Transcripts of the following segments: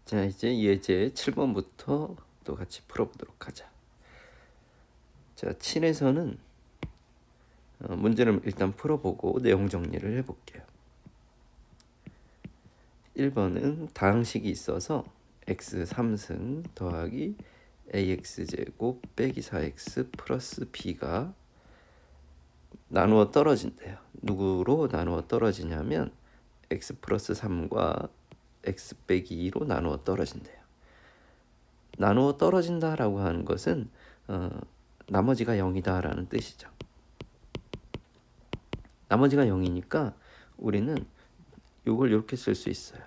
자, 이제 예제 7번부터 또 같이 풀어보도록 하자. 자, 7에서는 문제를 일단 풀어보고 내용 정리를 해볼게요. 1번은 다항식이 있어서 x 3승 더하기 ax제곱 빼기 4x 플러스 b가 나누어 떨어진대요. 누구로 나누어 떨어지냐면 x 플러스 3과 x 빼기 2로 나누어 떨어진대요. 나누어 떨어진다라고 하는 것은 나머지가 0이다 라는 뜻이죠. 나머지가 0이니까 우리는 이걸 이렇게 쓸 수 있어요.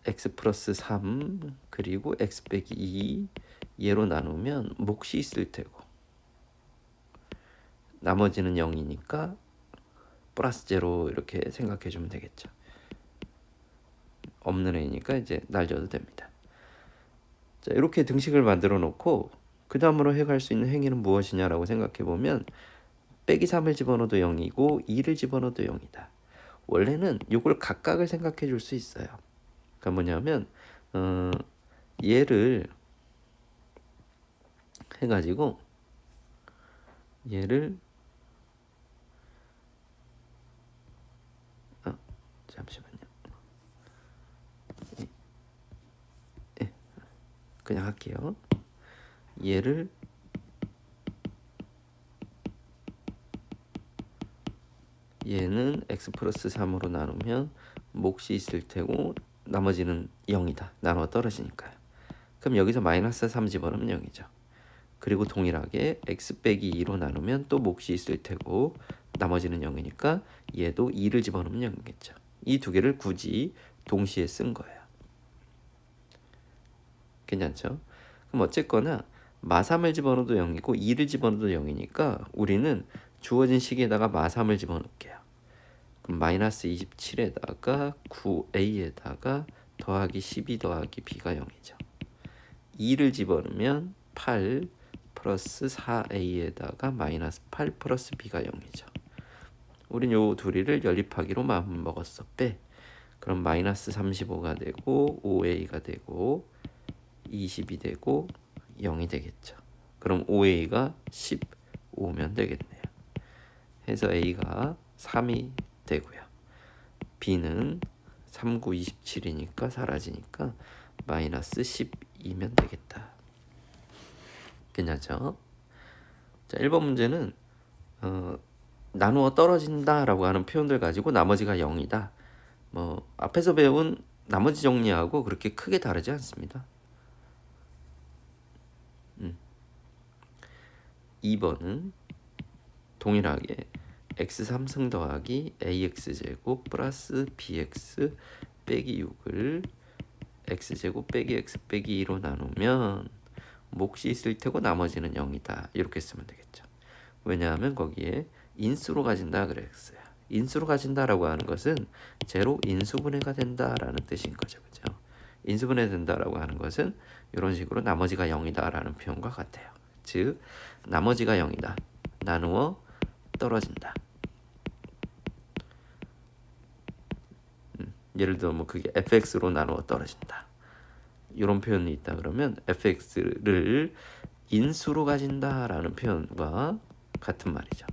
x 플러스 3 그리고 x 빼기 2 얘로 나누면 몫이 있을 테고 나머지는 0이니까 플러스 제로 이렇게 생각해 주면 되겠죠. 없는 애니까 이제 날려도 됩니다. 자, 이렇게 등식을 만들어 놓고 그 다음으로 해갈 수 있는 행위는 무엇이냐라고 생각해 보면 빼기 3을 집어넣어도 0이고 2를 집어넣어도 0이다. 원래는 이걸 각각을 생각해 줄 수 있어요. 그러니까 뭐냐면 얘를 해가지고 얘를 잠시만요. 그냥 할게요. 얘를 얘는 x 플러스 3으로 나누면 몫이 있을 테고 나머지는 0이다. 나누어 떨어지니까요. 그럼 여기서 마이너스 3 집어넣으면 0이죠. 그리고 동일하게 x 빼기 2로 나누면 또 몫이 있을 테고 나머지는 0이니까 얘도 2를 집어넣으면 0이겠죠. 이 두 개를 굳이 동시에 쓴 거예요. 괜찮죠? 그럼 어쨌거나 마3을 집어넣어도 0이고 2를 집어넣어도 0이니까 우리는 주어진 식에다가 마3을 집어넣을게요. 그럼 마이너스 27에다가 9a에다가 더하기 12 더하기 b가 0이죠. 2를 집어넣으면 8 플러스 4a에다가 마이너스 8 플러스 b가 0이죠. 우린 요 둘이를 연립하기로 마음 먹었어. 빼. 그럼 마이너스 35가 되고 5a가 되고 20이 되고 0이 되겠죠. 그럼 5a가 15면 되겠네요. 해서 a가 3이 되고요. b는 3, 9, 27이니까 사라지니까 마이너스 12면 되겠다. 괜찮죠? 자, 1번 문제는 나누어 떨어진다라고 하는 표현들 가지고 나머지가 0이다. 뭐 앞에서 배운 나머지 정리하고 그렇게 크게 다르지 않습니다. 2번은 동일하게 x 3승 더하기 ax제곱 플러스 bx 빼기 6을 x제곱 빼기 x 빼기 2로 나누면 몫이 있을 테고 나머지는 0이다. 이렇게 쓰면 되겠죠. 왜냐하면 거기에 인수로 가진다 그랬어요. 인수로 가진다라고 하는 것은 제로 인수분해가 된다라는 뜻인 거죠. 그죠? 인수분해 된다라고 하는 것은 이런 식으로 나머지가 0이다라는 표현과 같아요. 즉 나머지가 0이다. 나누어 떨어진다. 예를 들어 뭐 그게 fx로 나누어 떨어진다. 이런 표현이 있다 그러면 fx를 인수로 가진다라는 표현과 같은 말이죠.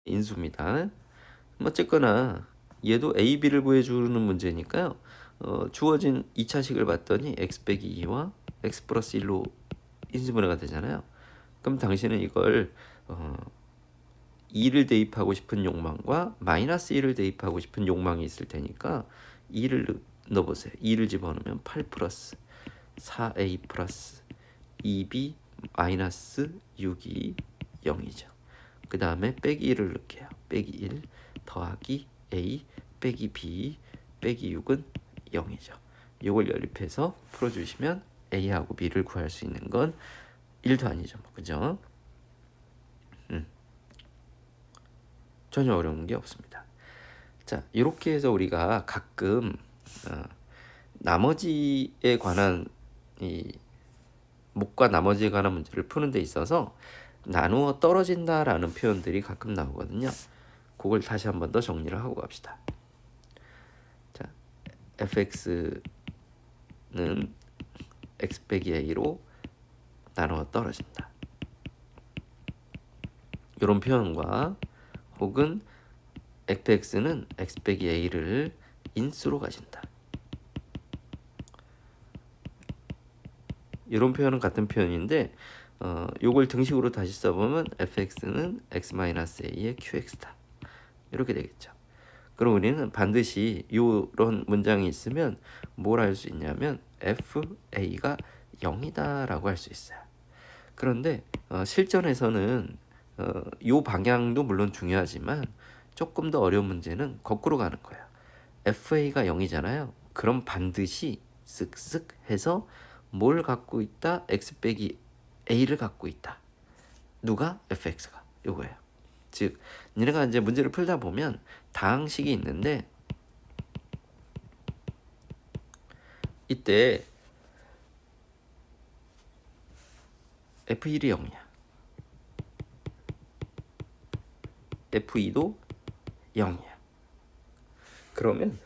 인수입니다. 어쨌거나 얘도 a, b를 구해주는 문제니까요. 주어진 2차식을 봤더니 x 빼기 2와 x 플러스 1로 인수분해가 되잖아요. 그럼 당신은 이걸 2를 대입하고 싶은 욕망과 마이너스 1을 대입하고 싶은 욕망이 있을 테니까 2를 넣어보세요. 2를 집어넣으면 8 플러스 4a 플러스 2b 마이너스 6이 0이죠. 그 다음에 빼기 1을 넣을게요. 빼기 1 더하기 a 빼기 b 빼기 6은 0이죠. 이걸 연립해서 풀어주시면 a하고 b를 구할 수 있는 건 1도 아니죠. 그죠? 전혀 어려운 게 없습니다. 자, 이렇게 해서 우리가 가끔 나머지에 관한 이 몫과 나머지에 관한 문제를 푸는 데 있어서 나누어 떨어진다라는 표현들이 가끔 나오거든요. 그걸 다시 한 번 더 정리를 하고 갑시다. 자, fx는 x 빼기 a로 나누어 떨어진다. 이런 표현과 혹은 fx는 x 빼기 a를 인수로 가진다. 이런 표현은 같은 표현인데 요걸 등식으로 다시 써보면 fx는 x-a의 qx다. 이렇게 되겠죠. 그럼 우리는 반드시 이런 문장이 있으면 뭘 할 수 있냐면 fa가 0이다 라고 할 수 있어요. 그런데 실전에서는 요 방향도 물론 중요하지만 조금 더 어려운 문제는 거꾸로 가는 거예요. fa가 0이잖아요. 그럼 반드시 쓱쓱 해서 뭘 갖고 있다? x 빼기 a를 갖고 있다. 누가? fx가. 요거예요. 즉 니네가 이제 문제를 풀다 보면 다항식이 있는데 이때 f1이 0이야. f2도 0이야. 그러면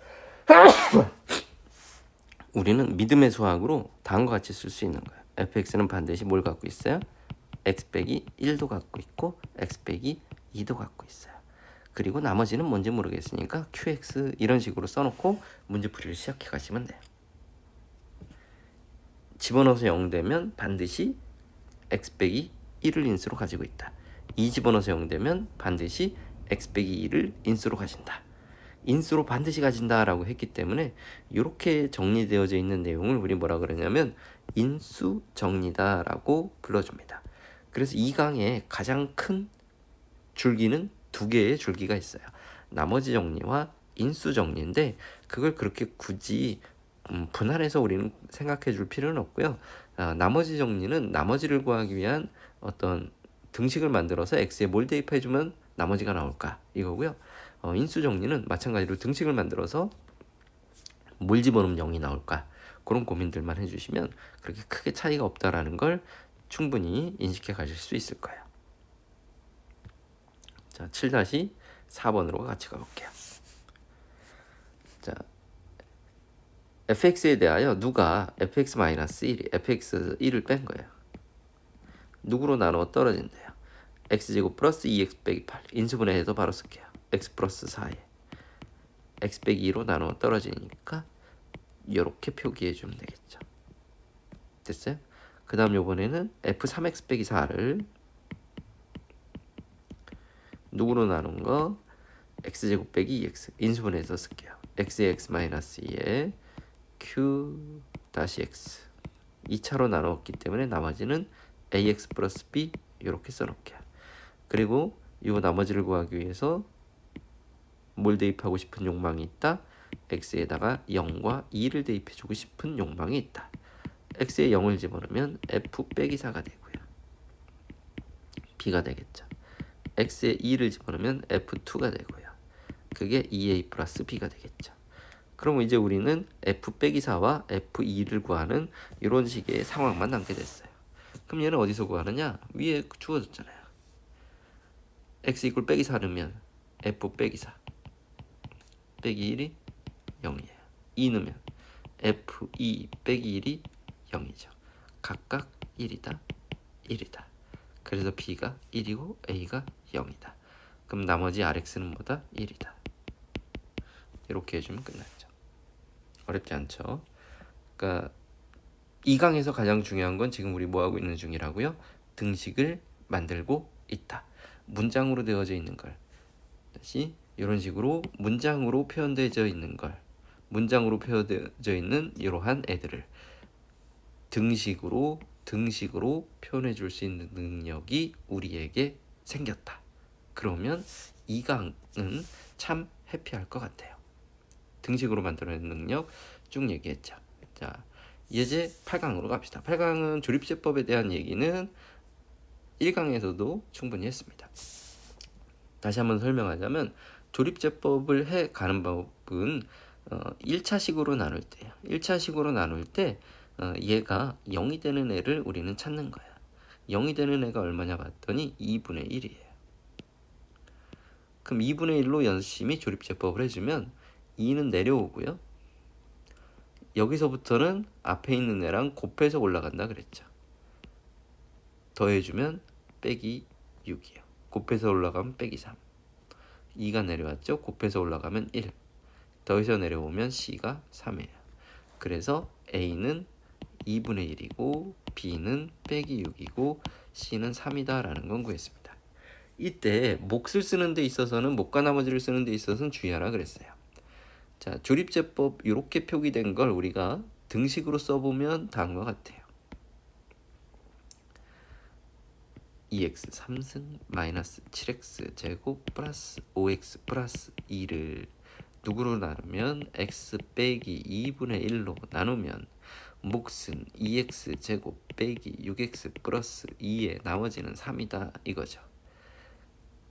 우리는 믿음의 수학으로 다음과 같이 쓸 수 있는 거야. fx는 반드시 뭘 갖고 있어요? x 빼기 1도 갖고 있고 x 빼기 2도 갖고 있어요. 그리고 나머지는 뭔지 모르겠으니까 qx 이런 식으로 써놓고 문제풀이를 시작해 가시면 돼요. 집어넣어서 0 되면 반드시 x 빼기 1을 인수로 가지고 있다. 2 집어넣어서 0 되면 반드시 x 빼기 2를 인수로 가진다. 인수로 반드시 가진다라고 했기 때문에 이렇게 정리되어져 있는 내용을 우리 뭐라 그러냐면 인수 정리다라고 불러줍니다. 그래서 이 강의 가장 큰 줄기는 두 개의 줄기가 있어요. 나머지 정리와 인수 정리인데 그걸 그렇게 굳이 분할해서 우리는 생각해 줄 필요는 없고요. 나머지 정리는 나머지를 구하기 위한 어떤 등식을 만들어서 x에 뭘 대입해 주면 나머지가 나올까 이거고요. 인수 정리는 마찬가지로 등식을 만들어서 뭘 집어넣으면 0이 나올까 그런 고민들만 해주시면 그렇게 크게 차이가 없다라는 걸 충분히 인식해 가실 수 있을 거예요. 자, 7-4번으로 같이 가볼게요. 자, fx에 대하여 누가 fx-1이 fx1을 뺀 거예요. 누구로 나누어 떨어진대요. x제곱 플러스 2x 빼기 8 인수분해 해서 바로 쓸게요. x 플러스 4에 x 빼기 2로 나누어 떨어지니까 이렇게 표기해 주면 되겠죠. 됐어요? 그 다음 요번에는 f3x 빼기 4를 누구로 나눈 거? x제곱 빼기 2x 인수분해해서 쓸게요. x에 x-2에 q-x 2차로 나누었기 때문에 나머지는 ax 플러스 b 이렇게 써놓을게요. 그리고 이 나머지를 구하기 위해서 뭘 대입하고 싶은 욕망이 있다? x에다가 0과 2를 대입해주고 싶은 욕망이 있다. x에 0을 집어넣으면 f 빼기 4가 되고요. b가 되겠죠. x에 2를 집어넣으면 f2가 되고요. 그게 2a 플러스 b가 되겠죠. 그럼 이제 우리는 f 빼기 4와 f2를 구하는 이런 식의 상황만 남게 됐어요. 그럼 얘는 어디서 구하느냐? 위에 주어졌잖아요. x 이꼴 빼기 4 넣으면 f 빼기 4 빼기 1이 0이에요. 2 넣으면 f2 빼기 1이 0이죠. 각각 1이다 1이다. 그래서 b가 1이고 a가 0이다. 그럼 나머지 rx는 뭐다? 1이다. 이렇게 해주면 끝났죠. 어렵지 않죠? 그러니까 이 강에서 가장 중요한 건 지금 우리 뭐하고 있는 중이라고요? 등식을 만들고 있다. 문장으로 되어져 있는 걸 다시 이런 식으로 문장으로 표현되어져 있는 걸 문장으로 표현되어져 있는 이러한 애들을 등식으로 표현해 줄 수 있는 능력이 우리에게 생겼다. 그러면 이 강은 참 해피할 것 같아요. 등식으로 만들어내는 능력 쭉 얘기했죠. 자, 이제 8강으로 갑시다. 8강은 조립제법에 대한 얘기는 1강에서도 충분히 했습니다. 다시 한번 설명하자면 조립제법을 해 가는 법은 1차식으로 나눌 때요. 1차식으로 나눌 때 얘가 0이 되는 애를 우리는 찾는 거야. 0이 되는 애가 얼마냐 봤더니 2분의 1이에요. 그럼 2분의 1로 열심히 조립제법을 해주면 2는 내려오고요. 여기서부터는 앞에 있는 애랑 곱해서 올라간다 그랬죠. 더해주면 빼기 6이요. 곱해서 올라가면 빼기 3. 2가 내려왔죠. 곱해서 올라가면 1. 더해서 내려오면 C가 3이에요. 그래서 A는 2분의 1이고 B는 빼기 6이고 C는 3이다 라는 건 구했습니다. 이때 몫을 쓰는 데 있어서는 몫과 나머지를 쓰는 데 있어서는 주의하라 그랬어요. 자, 조립제법 이렇게 표기된 걸 우리가 등식으로 써보면 다음과 같아요. 2x 3승 마이너스 7x 제곱 플러스 5x 플러스 2를 누구로 나누면 x 빼기 2분의 1로 나누면 몫은 2x 제곱 빼기 6x 플러스 2의 나머지는 3이다 이거죠.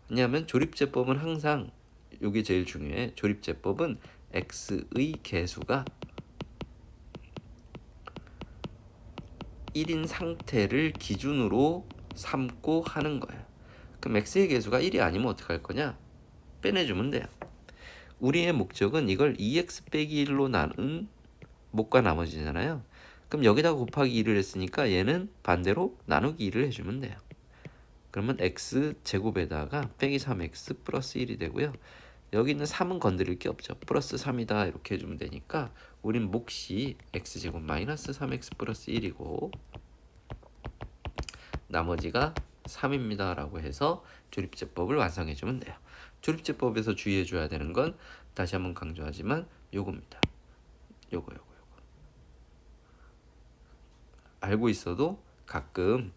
왜냐하면 조립제법은 항상 이게 제일 중요해. 조립제법은 x의 개수가 1인 상태를 기준으로 삼고 하는 거예요. 그럼 x의 개수가 1이 아니면 어떻게 할 거냐? 빼내주면 돼요. 우리의 목적은 이걸 2x 빼기 1로 나눈 몫과 나머지잖아요. 그럼 여기다가 곱하기 2를 했으니까 얘는 반대로 나누기 2를 해주면 돼요. 그러면 x 제곱에다가 빼기 3x 플러스 1이 되고요. 여기 있는 3은 건드릴 게 없죠. 플러스 3이다 이렇게 해주면 되니까 우린 몫이 x제곱 마이너스 3x 플러스 1이고 나머지가 3입니다 라고 해서 조립제법을 완성해주면 돼요. 조립제법에서 주의해줘야 되는 건 다시 한번 강조하지만 요겁니다. 요거 알고 있어도 가끔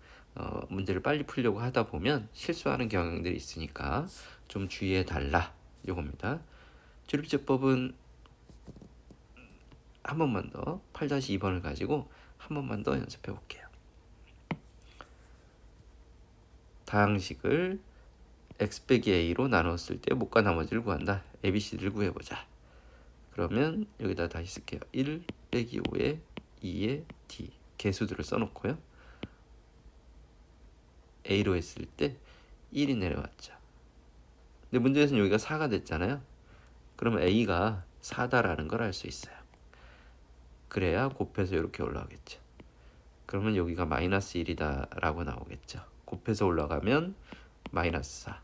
문제를 빨리 풀려고 하다 보면 실수하는 경향들이 있으니까 좀 주의해 달라 요겁니다. 조립제법은 한 번만 더 8-2번을 가지고 한 번만 더 연습해 볼게요. 다항식을 x 빼기 a로 나눴을 때 몫과 나머지를 구한다. ABCD를 구해보자. 그러면 여기다 다시 쓸게요. 1 빼기 5에 2에 d 개수들을 써놓고요. a로 했을 때 1이 내려왔죠. 근데 문제에서는 여기가 4가 됐잖아요. 그러면 a가 4다라는 걸 알 수 있어요. 그래야 곱해서 이렇게 올라오겠죠. 그러면 여기가 마이너스 1이다 라고 나오겠죠. 곱해서 올라가면 마이너스 4.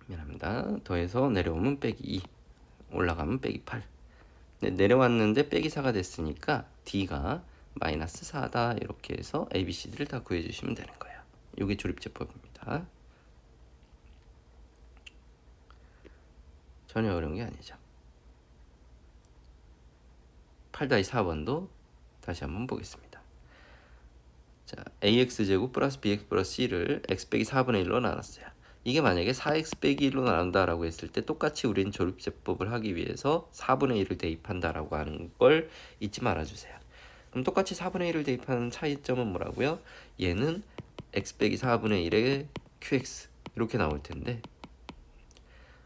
미안합니다. 더해서 내려오면 빼기 2. 올라가면 빼기 8. 네, 내려왔는데 빼기 4가 됐으니까 D가 마이너스 4다 이렇게 해서 ABCD를 다 구해주시면 되는 거예요. 이게 조립제법입니다. 전혀 어려운 게 아니죠. 8-4번도 다시 한번 보겠습니다. 자, AX제곱 플러스 BX 플러스 C를 X 빼기 4분의 1로 나눴어요. 이게 만약에 4x 빼기 1로 나눈다라고 했을 때 똑같이 우리는 조립제법을 하기 위해서 4분의 1을 대입한다라고 하는 걸 잊지 말아주세요. 그럼 똑같이 4분의 1을 대입하는 차이점은 뭐라고요? 얘는 x 빼기 4분의 1의 qx 이렇게 나올 텐데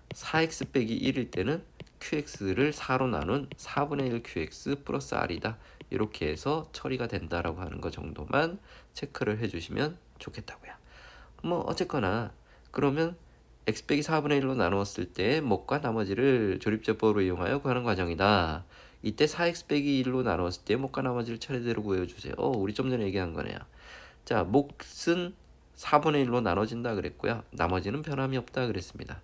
4x 빼기 1일 때는 qx를 4로 나눈 4분의 1 qx 플러스 r이다 이렇게 해서 처리가 된다라고 하는 거 정도만 체크를 해주시면 좋겠다고요. 뭐 어쨌거나 그러면 x 빼기 4분의 1로 나누었을 때 몫과 나머지를 조립제법으로 이용하여 구하는 과정이다. 이때 4x 빼기 1로 나누었을 때 몫과 나머지를 차례대로 구해주세요. 우리 좀 전에 얘기한 거네요. 자, 몫은 4분의 1로 나눠진다 그랬고요. 나머지는 변함이 없다 그랬습니다.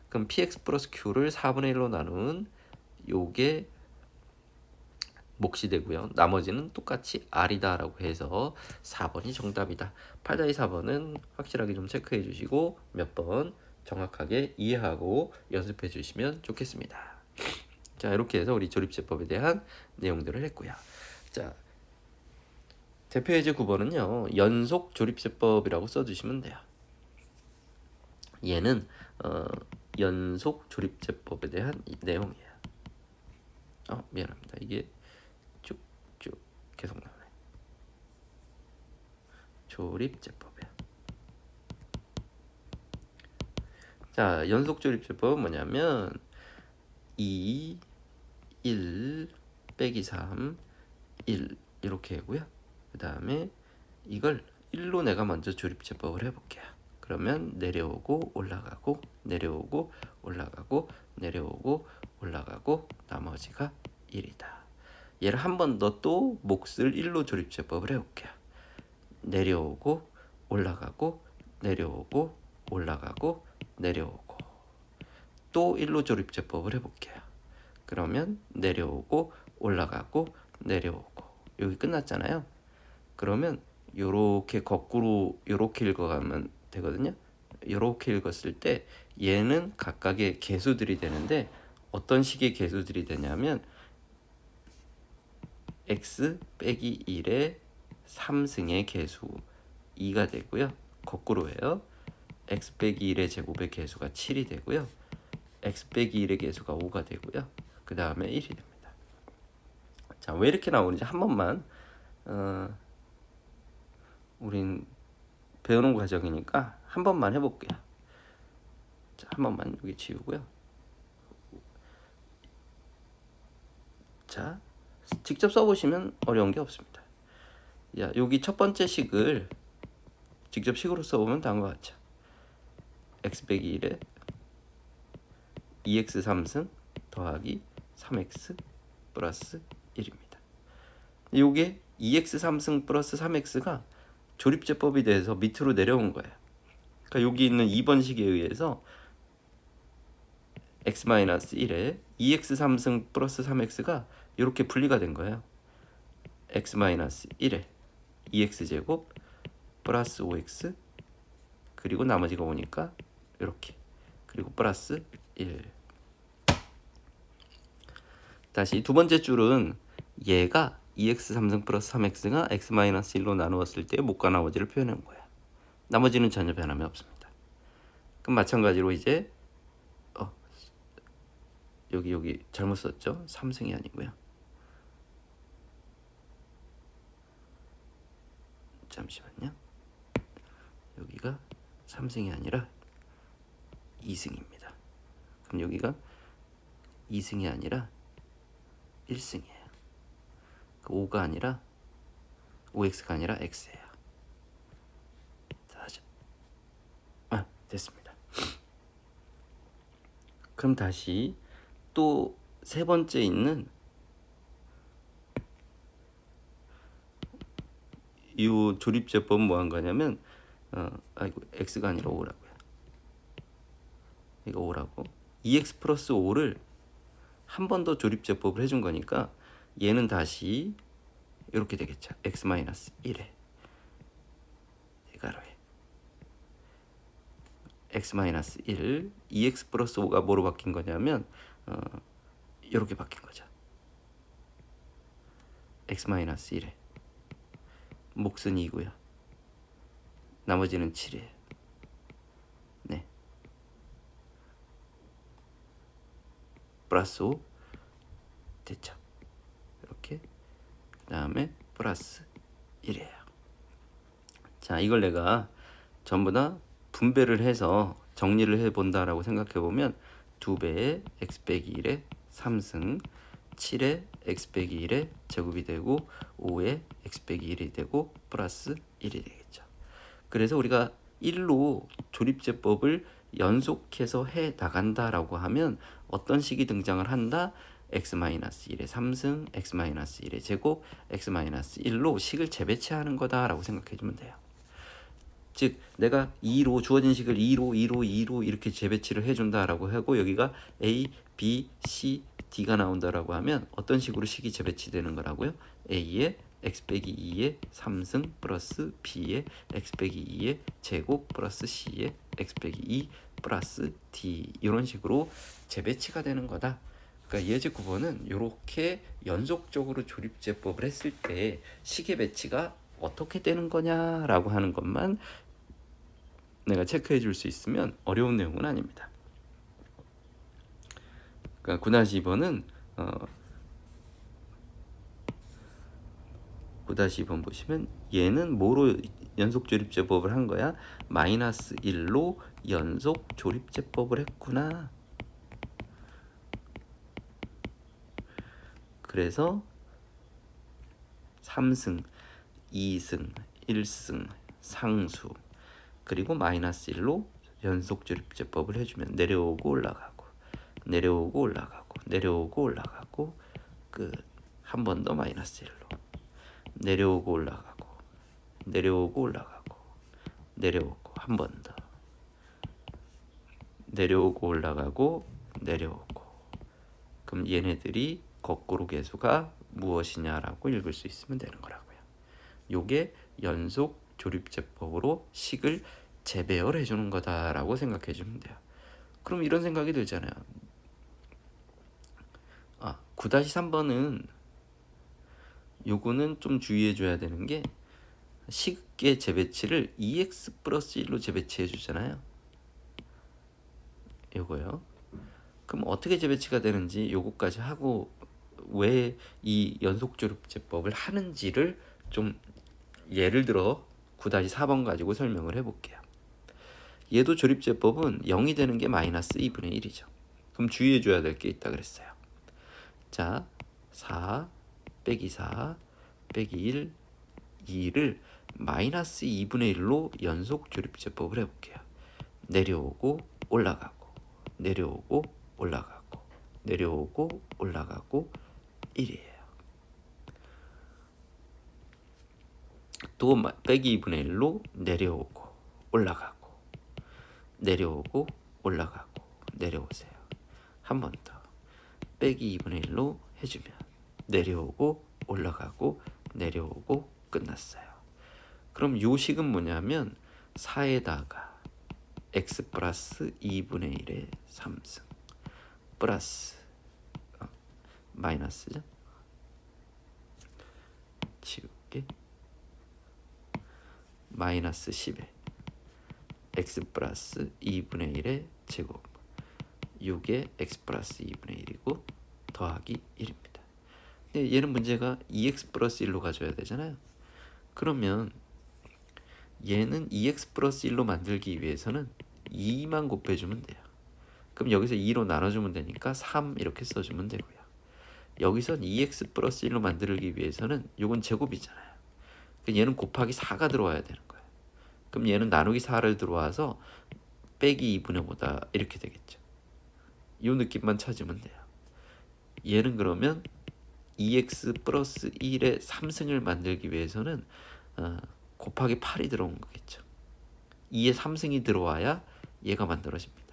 그럼 px 플러스 q를 4분의 1로 나눈 요게 몫이 되고요. 나머지는 똑같이 r이다 라고 해서 4번이 정답이다. 8-4번은 확실하게 좀 체크해 주시고 몇 번 정확하게 이해하고 연습해 주시면 좋겠습니다. 자, 이렇게 해서 우리 조립제법에 대한 내용들을 했고요. 자, 대표 예제 9번은요. 연속 조립제법이라고 써주시면 돼요. 얘는 연속 조립제법에 대한 내용이에요. 미안합니다. 이게 쭉쭉 계속 나오네. 조립제법이야. 자, 연속 조립제법은 뭐냐면 2, 1, 빼기 3, 1 이렇게 하고요. 그 다음에 이걸 1로 내가 먼저 조립제법을 해볼게요. 그러면 내려오고 올라가고 내려오고 올라가고 내려오고 올라가고 나머지가 1이다. 얘를 한 번 더 또 몫을 1로 조립제법을 해볼게요. 내려오고 올라가고 내려오고 올라가고 내려오고 또 1로 조립제법을 해볼게요. 그러면 내려오고 올라가고 내려오고 여기 끝났잖아요. 그러면 요렇게 거꾸로 요렇게 읽어가면 되거든요. 요렇게 읽었을 때 얘는 각각의 개수들이 되는데 어떤 식의 개수들이 되냐면 x 빼기 1의 3승의 개수 2가 되고요. 거꾸로예요. x 빼기 1의 제곱의 개수가 7이 되고요. x 빼기 1의 개수가 5가 되고요. 그 다음에 1이 됩니다. 자, 왜 이렇게 나오는지 한 번만 우린 배우는 과정이니까 한 번만 해볼게요. 자, 한 번만 여기 지우고요. 자, 직접 써보시면 어려운 게 없습니다. 야, 여기 첫 번째 식을 직접 식으로 써보면 다음과 같죠. x 빼기 1에 2x 3승 더하기 3x 플러스 1입니다. 이게 2x 3승 플러스 3x가 조립제법이 돼서 밑으로 내려온 거예요. 그러니까 여기 있는 2번 식에 의해서 x-1에 2x 3승 플러스 3x가 이렇게 분리가 된 거예요. x-1에 2x제곱 플러스 5x 그리고 나머지가 오니까 이렇게 그리고 플러스 1. 다시 두 번째 줄은 얘가 2x 3승 플러스 3x가 x-1로 나누었을 때 목과 나머지를 표현한 거야. 나머지는 전혀 변함이 없습니다. 그럼 마찬가지로 이제 여기 잘못 썼죠? 3승이 아니고요. 잠시만요. 여기가 3승이 아니라 2승입니다. 그럼 여기가 2승이 아니라 1승이에요. 5가 아니라 5x가 아니라 x예요. 다시 됐습니다. 그럼 다시 또 세 번째 있는 이 조립제법은 뭐 한 거냐면 x가 아니라 5라고요. 이거 5라고 2x 플러스 5를 한 번 더 조립제법을 해준 거니까 얘는 다시 이렇게 되겠죠. x-1에 가로에 x-1 2x 플러스 5가 뭐로 바뀐 거냐면 이렇게 바뀐 거죠. x-1에 몫은 2고요. 나머지는 7이에요. 네. 플러스 5 됐죠. 이렇게 그 다음에 플러스 1이에요. 자, 이걸 내가 전부 다 분배를 해서 정리를 해본다라고 생각해보면 2배의 x 빼기 1의 3승 7의 x 빼기 1의 제곱이 되고 5의 x 빼기 1이 되고 플러스 1이 되겠죠. 그래서 우리가 1로 조립제법을 연속해서 해 나간다라고 하면 어떤 식이 등장을 한다? x-1의 3승, x-1의 제곱, x-1로 식을 재배치하는 거다라고 생각해주면 돼요. 즉 내가 2로 주어진 식을 2로 이렇게 재배치를 해준다라고 하고 여기가 a, b, c, d가 나온다라고 하면 어떤 식으로 식이 재배치되는 거라고요? a의 x 빼기 2의 3승 플러스 b의 x 빼기 2의 제곱 플러스 c의 x 빼기 2 플러스 d 이런 식으로 재배치가 되는 거다. 그러니까 예제 9번은 이렇게 연속적으로 조립제법을 했을 때 식의 배치가 어떻게 되는 거냐라고 하는 것만 내가 체크해 줄 수 있으면 어려운 내용은 아닙니다. 그러니까 9-2번은 9-2번 보시면 얘는 뭐로 연속 조립제법을 한 거야? 마이너스 1로 연속 조립제법을 했구나. 그래서 3승, 2승, 1승, 상수 그리고 마이너스 1로 연속 조립제법을 해주면 내려오고 올라가고 내려오고 올라가고 내려오고 올라가고 끝. 한 번 더 마이너스 1로 내려오고 올라가고 내려오고 올라가고 내려오고 한 번 더 내려오고 올라가고 내려오고. 그럼 얘네들이 거꾸로 계수가 무엇이냐라고 읽을 수 있으면 되는 거라고요. 요게 연속 조립제법으로 식을 재배열해 주는 거다라고 생각해 주면 돼요. 그럼 이런 생각이 들잖아요. 9-3번은 요거는 좀 주의해 줘야 되는 게 식의 재배치를 2x 플러스 1로 재배치해 주잖아요. 요거요. 그럼 어떻게 재배치가 되는지 요거까지 하고 왜 이 연속조립제법을 하는지를 좀 예를 들어 9-4번 가지고 설명을 해볼게요. 얘도 조립제법은 0이 되는 게 마이너스 2분의 1이죠. 그럼 주의해 줘야 될 게 있다 그랬어요. 자, 4 빼기 4 빼기 1 2를 마이너스 2분의 1로 연속 조립제법을 해볼게요. 내려오고 올라가고 내려오고 올라가고 내려오고 올라가고 1이에요. 또 빼기 2분의 1로 내려오고 올라가고 내려오고 올라가고 내려오세요. 한 번 더 빼기 2분의 1로 해주면 내려오고 올라가고 내려오고 끝났어요. 그럼 요 식은 뭐냐면 4에다가 x 플러스 2분의 1의 3승 플러스 마이너스죠? 치울게. 마이너스 10에 x 플러스 2분의 1의 제곱 6에 x 플러스 2분의 1이고 더하기 1입니다. 근데 얘는 문제가 2x 플러스 1로 가져야 되잖아요. 그러면 얘는 2x 플러스 1로 만들기 위해서는 2만 곱해주면 돼요. 그럼 여기서 2로 나눠주면 되니까 3 이렇게 써주면 되고요. 여기선 2x 플러스 1로 만들기 위해서는 요건 제곱이잖아요. 얘는 곱하기 4가 들어와야 되는 거예요. 그럼 얘는 나누기 4를 들어와서 빼기 2분의 5다 이렇게 되겠죠. 이 느낌만 찾으면 돼요. 얘는 그러면 2x 플러스 1의 3승을 만들기 위해서는 곱하기 8이 들어온 거겠죠. 2의 3승이 들어와야 얘가 만들어집니다.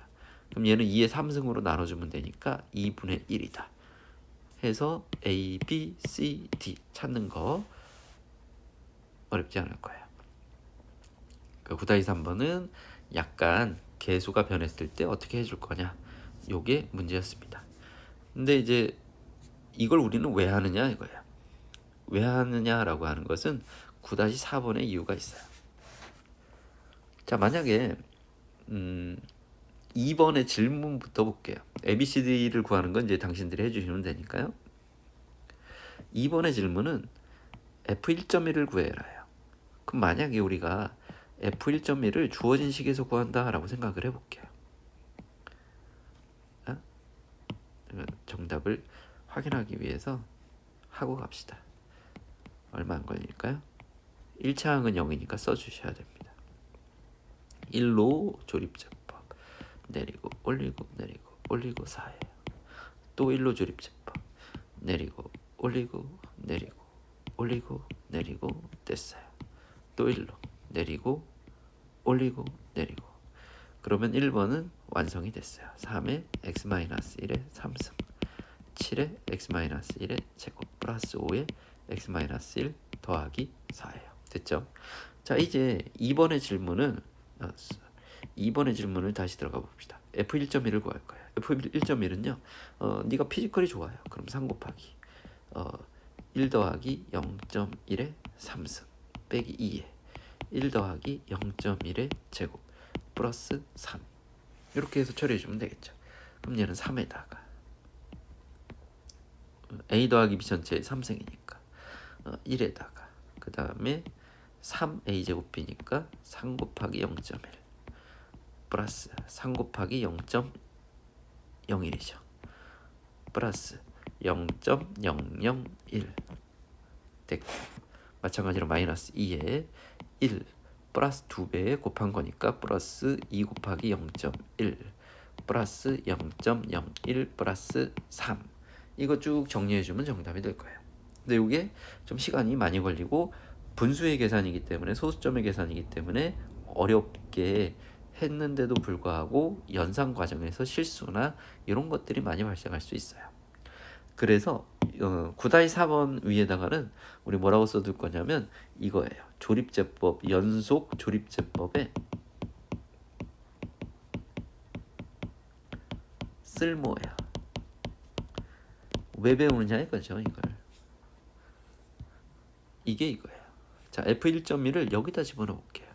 그럼 얘는 2의 3승으로 나눠주면 되니까 2분의 1이다. 해서 A, B, C, D 찾는 거 어렵지 않을 거예요. 9-3번은 약간 개수가 변했을 때 어떻게 해줄 거냐, 요게 문제였습니다. 근데 이제 이걸 우리는 왜 하느냐 이거예요. 왜 하느냐라고 하는 것은 9-4번의 이유가 있어요. 자, 만약에 2번의 질문부터 볼게요. ABCD를 구하는 건 이제 당신들이 해주시면 되니까요. 2번의 질문은 F1.1을 구해라요. 그럼 만약에 우리가 F1.1을 주어진 식에서 구한다라고 생각을 해볼게요. 정답을 확인하기 위해서 하고 갑시다. 얼마 안 걸릴까요? 1차 항은 0이니까 써주셔야 됩니다. 1로 조립제법 내리고 올리고 내리고 올리고 4예요. 또 1로 조립제법 내리고 올리고 내리고 올리고 내리고 됐어요. 또 1로 내리고 올리고 내리고. 그러면 1번은 완성이 됐어요. 3에 x-1의 3승 7에 x-1의 제곱 플러스 5에 x-1 더하기 4예요. 됐죠? 자, 이제 2번의 질문을 다시 들어가 봅시다. F1.1을 구할 거예요. F1.1은요 네가 피지컬이 좋아요. 그럼 3 곱하기 1 더하기 0.1의 3승 빼기 2에 1 더하기 0.1의 제곱 플러스 3 이렇게 해서 처리해주면 되겠죠. 그럼 얘는 3에다가 a 더하기 b 전체의 3승이니까 1에다가 그 다음에 3a 제곱이니까 3 곱하기 0.1 플러스 3 곱하기 0.01이죠. 플러스 0.001 됐고, 마찬가지로 마이너스 2에 1 플러스 2배에 곱한 거니까 플러스 2 곱하기 0.1 플러스 0.01 플러스 3. 이거 쭉 정리해주면 정답이 될 거예요. 근데 이게 좀 시간이 많이 걸리고 분수의 계산이기 때문에, 소수점의 계산이기 때문에 어렵게 했는데도 불구하고 연산 과정에서 실수나 이런 것들이 많이 발생할 수 있어요. 그래서 9-4번 위에다가는 우리 뭐라고 써둘 거냐면 이거예요. 조립제법, 연속 조립제법의 쓸모야. 왜 배우느냐 이거죠. 이게 이거예요. 자, F1.1을 여기다 집어넣어 볼게요.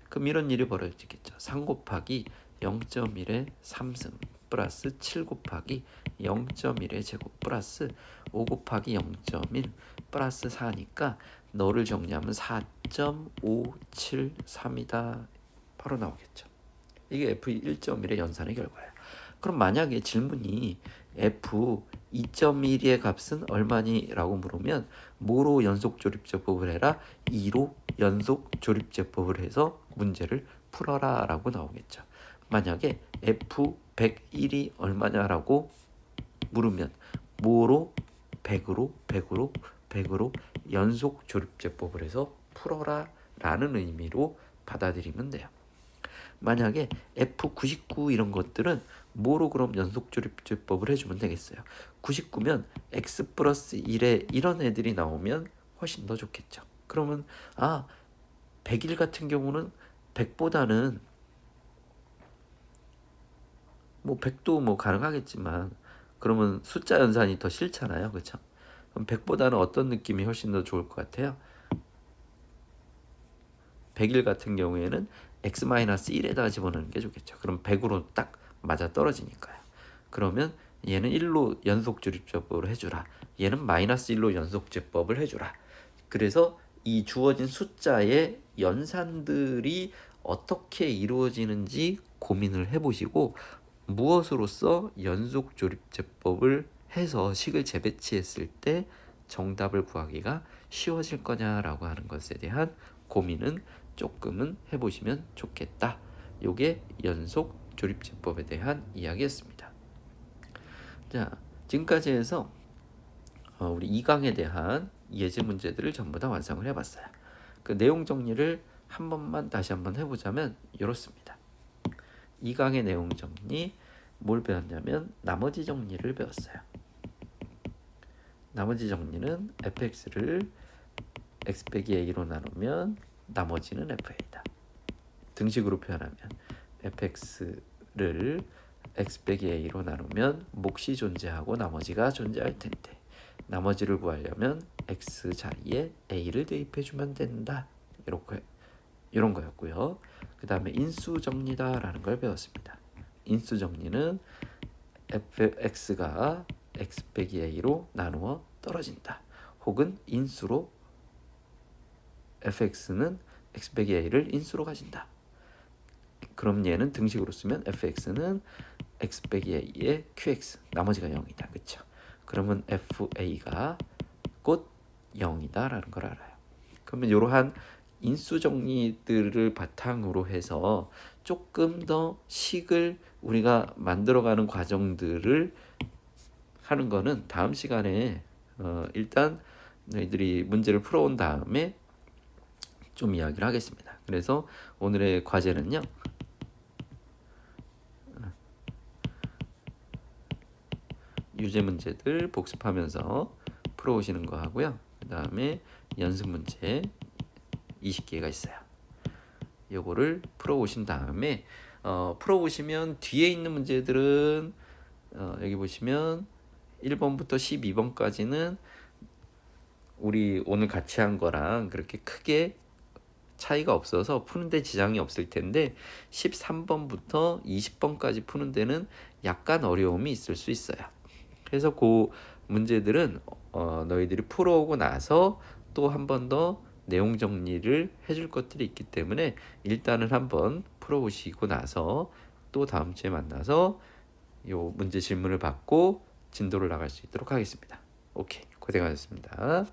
그럼 이런 일이 벌어지겠죠. 3 곱하기 0.1의 3승 플러스 7 곱하기 0.1의 제곱 플러스 5 곱하기 0.1 플러스 4니까 너를 정리하면 4.573이다. 바로 나오겠죠. 이게 F1.1의 연산의 결과예요. 그럼 만약에 질문이 F2.1의 값은 얼마니? 라고 물으면 뭐로 연속 조립제법을 해라? 2로 연속 조립제법을 해서 문제를 풀어라 라고 나오겠죠. 만약에 F101이 얼마냐라고 물으면 뭐로? 100으로 연속 조립제법을 해서 풀어라 라는 의미로 받아들이면 돼요. 만약에 F99 이런 것들은 뭐로 그럼 연속 조립제법을 해주면 되겠어요. 99면 X 플러스 1에 이런 애들이 나오면 훨씬 더 좋겠죠. 그러면 100일 같은 경우는 100보다는 뭐 100도 뭐 가능하겠지만 그러면 숫자 연산이 더 싫잖아요. 그렇죠? 그럼 100보다는 어떤 느낌이 훨씬 더 좋을 것 같아요? 100일 같은 경우에는 x-1에다가 집어넣는 게 좋겠죠. 그럼 100으로 딱 맞아 떨어지니까요. 그러면 얘는 1로 연속 조립제법을 해주라. 얘는 -1로 연속 제법을 해주라. 그래서 이 주어진 숫자의 연산들이 어떻게 이루어지는지 고민을 해보시고 무엇으로써 연속 조립제법을 해서 식을 재배치했을 때 정답을 구하기가 쉬워질 거냐라고 하는 것에 대한 고민은 조금은 해보시면 좋겠다. 요게 연속 조립제법에 대한 이야기였습니다. 자, 지금까지 해서 우리 2강에 대한 예제 문제들을 전부 다 완성을 해봤어요. 그 내용 정리를 한 번만 다시 한번 해보자면 이렇습니다. 2강의 내용 정리 뭘 배웠냐면 나머지 정리를 배웠어요. 나머지 정리는 fx를 x 빼기 a로 나누면 나머지는 fa다. 등식으로 표현하면 fx를 x 빼기 a로 나누면 몫이 존재하고 나머지가 존재할 텐데 나머지를 구하려면 x 자리에 a를 대입해주면 된다. 이런 거였고요. 그 다음에 인수정리다라는 걸 배웠습니다. 인수정리는 fx가 x 빼기 a로 나누어 떨어진다. 혹은 인수로 fx는 x 빼기 a를 인수로 가진다. 그럼 얘는 등식으로 쓰면 fx는 x 빼기 a의 qx 나머지가 0이다. 그쵸? 그러면 fa가 곧 0이다 라는 걸 알아요. 그러면 이러한 인수 정리들을 바탕으로 해서 조금 더 식을 우리가 만들어가는 과정들을 하는 거는 다음 시간에 일단 너희들이 문제를 풀어온 다음에 좀 이야기를 하겠습니다. 그래서 오늘의 과제는요. 유제 문제들 복습하면서 풀어오시는 거 하고요. 그 다음에 연습 문제 20개가 있어요. 요거를 풀어오신 다음에 풀어오시면 뒤에 있는 문제들은 여기 보시면 1번부터 12번까지는 우리 오늘 같이 한 거랑 그렇게 크게 차이가 없어서 푸는데 지장이 없을 텐데 13번부터 20번까지 푸는 데는 약간 어려움이 있을 수 있어요. 그래서 그 문제들은 너희들이 풀어오고 나서 또 한 번 더 내용 정리를 해줄 것들이 있기 때문에 일단은 한번 풀어오시고 나서 또 다음 주에 만나서 요 문제 질문을 받고 진도를 나갈 수 있도록 하겠습니다. 오케이, 고생하셨습니다.